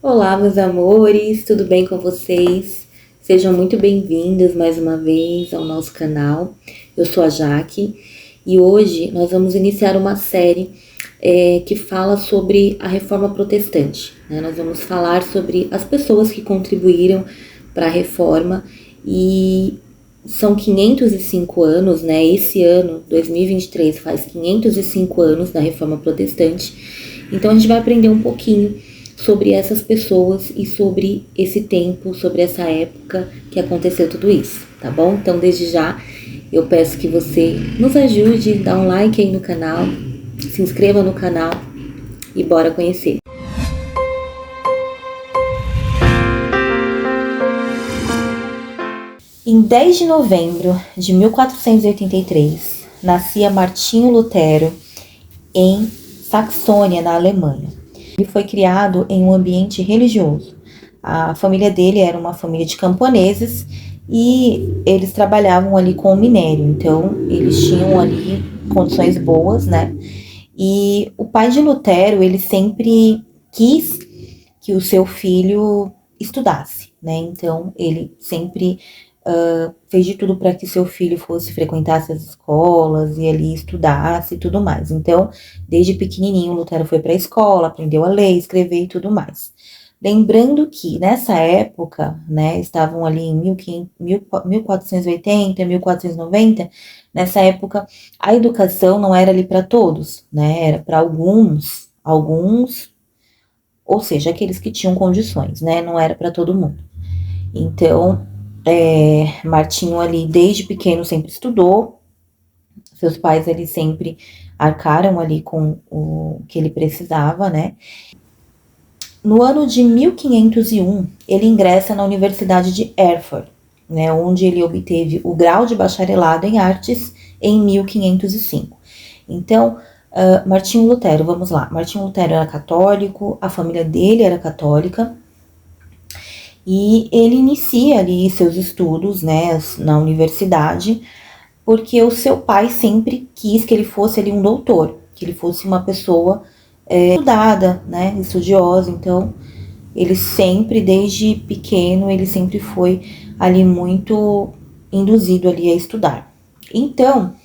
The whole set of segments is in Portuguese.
Olá, meus amores, tudo bem com vocês? Sejam muito bem-vindos mais uma vez ao nosso canal. Eu sou a Jaque e hoje nós vamos iniciar uma série que fala sobre a Reforma Protestante, né? Nós vamos falar sobre as pessoas que contribuíram para a Reforma e são 505 anos, né? Esse ano, 2023, faz 505 anos da Reforma Protestante. Então a gente vai aprender um pouquinho sobre essas pessoas e sobre esse tempo, sobre essa época que aconteceu tudo isso, tá bom? Então, desde já, eu peço que você nos ajude, dá um like aí no canal, se inscreva no canal e bora conhecer. Em 10 de novembro de 1483, nascia Martinho Lutero em Saxônia, na Alemanha. Ele foi criado em um ambiente religioso. A família dele era uma família de camponeses e eles trabalhavam ali com o minério, então eles tinham ali condições boas, né? E o pai de Lutero, ele sempre quis que o seu filho estudasse, né? Então ele sempre fez de tudo para que seu filho frequentasse as escolas e ali estudasse e tudo mais. Então, desde pequenininho, Lutero foi para a escola, aprendeu a ler, escrever e tudo mais. Lembrando que nessa época, né, estavam ali em 1480, 1490, nessa época a educação não era ali para todos, né, era para alguns, ou seja, aqueles que tinham condições, né, não era para todo mundo. Então, Martinho ali desde pequeno sempre estudou, seus pais ali sempre arcaram ali com o que ele precisava, né? No ano de 1501, ele ingressa na Universidade de Erfurt, né, onde ele obteve o grau de bacharelado em artes em 1505. Então, Martinho Lutero, vamos lá, Martinho Lutero era católico, a família dele era católica, e ele inicia ali seus estudos, né, na universidade, porque o seu pai sempre quis que ele fosse ali um doutor, que ele fosse uma pessoa estudada, né, estudiosa. Então, ele sempre, desde pequeno, ele sempre foi ali muito induzido ali a estudar. Então,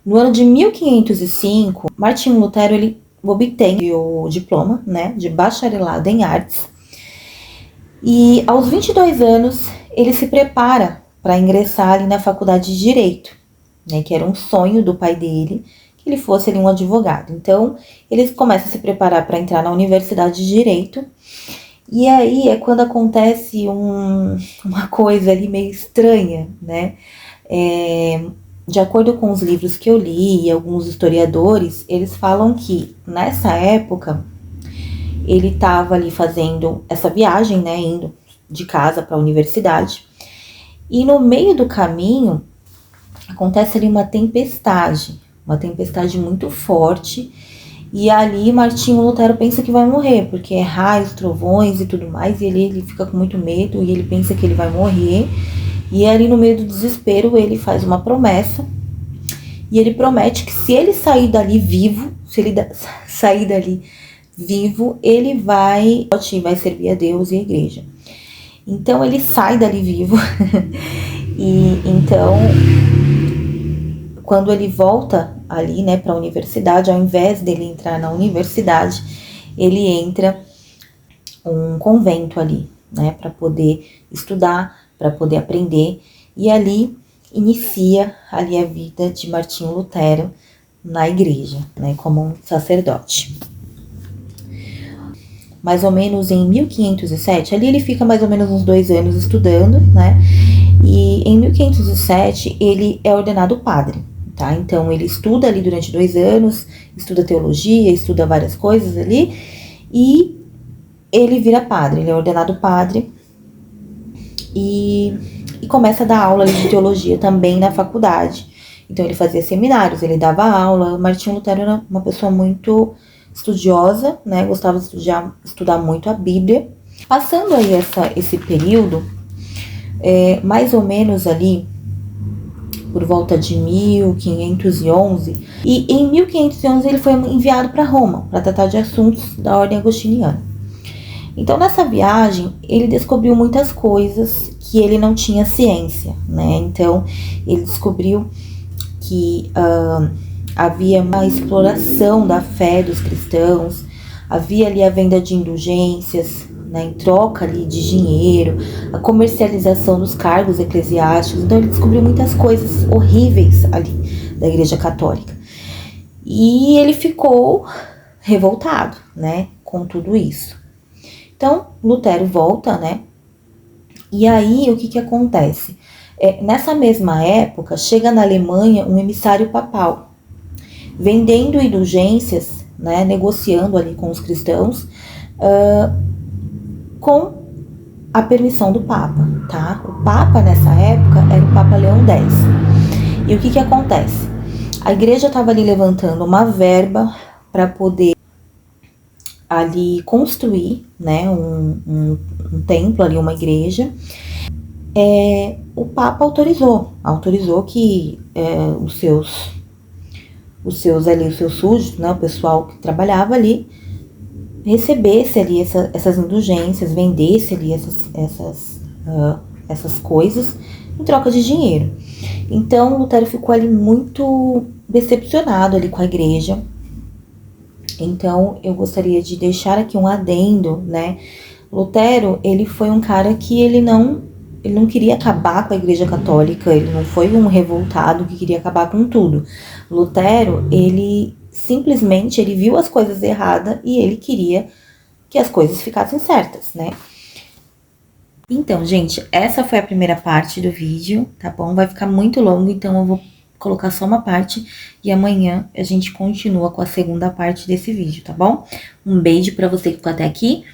no ano de 1505, Martinho Lutero, ele obtém o diploma, né, de bacharelado em artes. E aos 22 anos, ele se prepara para ingressar ali na faculdade de Direito, né, que era um sonho do pai dele, que ele fosse ali um advogado. Então, ele começa a se preparar para entrar na Universidade de Direito, e aí é quando acontece uma coisa ali meio estranha, né? De acordo com os livros que eu li e alguns historiadores, eles falam que nessa época ele estava ali fazendo essa viagem, né, indo de casa para a universidade, e no meio do caminho acontece ali uma tempestade muito forte, e ali Martinho Lutero pensa que vai morrer, porque é raios, trovões e tudo mais, e ele fica com muito medo, e ele pensa que ele vai morrer, e ali no meio do desespero ele faz uma promessa, e ele promete que se ele sair dali vivo, ele vai servir a Deus e a igreja. Então ele sai dali vivo e então quando ele volta ali, né, para a universidade, ao invés dele entrar na universidade, ele entra um convento ali, né, para poder estudar, para poder aprender, e ali inicia ali a vida de Martinho Lutero na igreja, né, como um sacerdote. Mais ou menos em 1507, ali ele fica mais ou menos uns 2 anos estudando, né? E em 1507 ele é ordenado padre, tá? Então ele estuda ali durante 2 anos, estuda teologia, estuda várias coisas ali, e ele vira padre, ele é ordenado padre e começa a dar aula de teologia também na faculdade. Então ele fazia seminários, ele dava aula. Martinho Lutero era uma pessoa muito estudiosa, né, gostava de estudar muito a Bíblia. Passando aí esse período, mais ou menos ali por volta de 1511, e em 1511 ele foi enviado para Roma para tratar de assuntos da ordem agostiniana. Então, nessa viagem, ele descobriu muitas coisas que ele não tinha ciência, né? Então, ele descobriu que havia uma exploração da fé dos cristãos, havia ali a venda de indulgências, né, em troca ali de dinheiro, a comercialização dos cargos eclesiásticos. Então ele descobriu muitas coisas horríveis ali da Igreja Católica. E ele ficou revoltado, né, com tudo isso. Então Lutero volta, né? E aí o que acontece? Nessa mesma época, chega na Alemanha um emissário papal, vendendo indulgências, né, negociando ali com os cristãos, com a permissão do Papa, tá? O Papa nessa época era o Papa Leão X. E o que acontece? A igreja estava ali levantando uma verba para poder ali construir, né, um templo ali, uma igreja. O Papa autorizou que os seus súditos, né, o pessoal que trabalhava ali, recebesse ali essas indulgências, vendesse ali essas coisas em troca de dinheiro. Então Lutero ficou ali muito decepcionado ali com a igreja. Então eu gostaria de deixar aqui um adendo, né? Lutero, ele foi um cara que ele não queria acabar com a Igreja Católica, ele não foi um revoltado que queria acabar com tudo. Lutero, ele simplesmente viu as coisas erradas e ele queria que as coisas ficassem certas, né? Então, gente, essa foi a primeira parte do vídeo, tá bom? Vai ficar muito longo, então eu vou colocar só uma parte e amanhã a gente continua com a segunda parte desse vídeo, tá bom? Um beijo pra você que ficou até aqui.